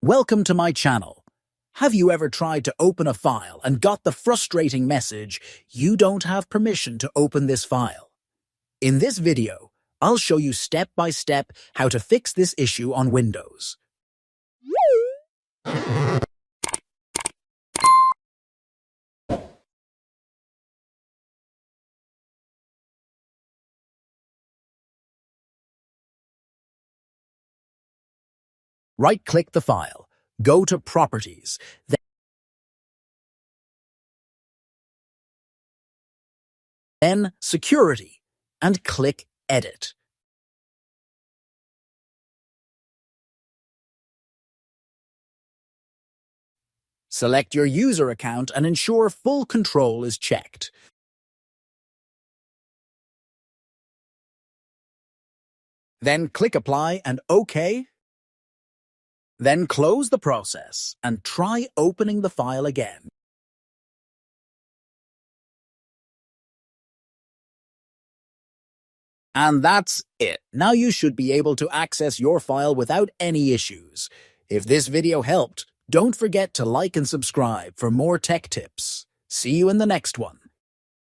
Welcome to my channel. Have you ever tried to open a file and got the frustrating message, you don't have permission to open this file? In this video, I'll show you step by step how to fix this issue on Windows. Right-click the file, go to Properties, then Security, and click Edit. Select your user account and ensure full control is checked. Then click Apply and OK. Then close the process and try opening the file again. And that's it. Now you should be able to access your file without any issues. If this video helped, don't forget to like and subscribe for more tech tips. See you in the next one.